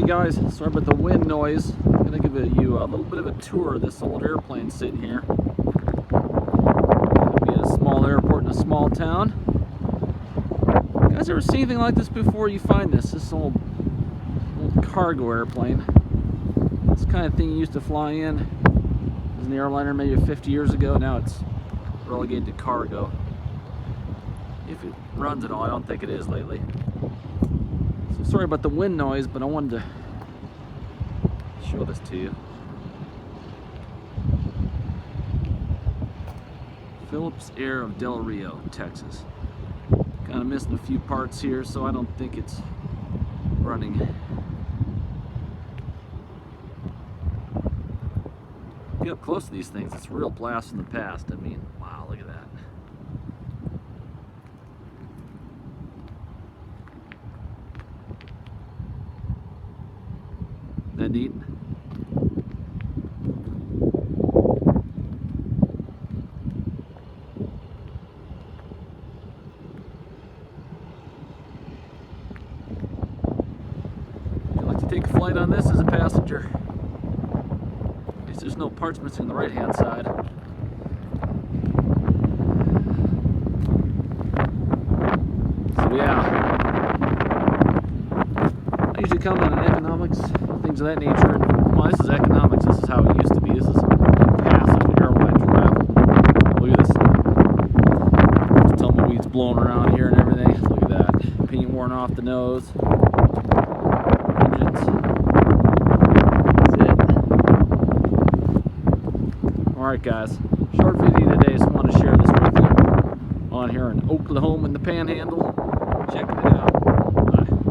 guys, sorry about the wind noise. I'm going to give you a little bit of a tour of this old airplane sitting here. It'll be a small airport in a small town. You guys ever seen anything like this before? You find this old cargo airplane. This kind of thing you used to fly in as an airliner maybe 50 years ago. Now it's relegated to cargo. If it runs at all, I don't think it is lately. So sorry about the wind noise, but I wanted to show this to you. Phillips Air of Del Rio, Texas. Kind of missing a few parts here, so I don't think it's running. Get up close to these things, it's a real blast from the past. I mean, wow, look at that. Isn't that neat? Would you like to take a flight on this as a passenger? At least there's no parts missing on the right hand side. So yeah, I usually comment on economics, things of that nature. And, well, this is economics. This is how it used to be. This is passive airline travel. Look at this. There's tumbleweeds blowing around here and everything. Look at that. Paint worn off the nose. Engines. That's it. Alright guys. Short video today. Just want to share this with you. On here in Oklahoma in the Panhandle. Checking it out.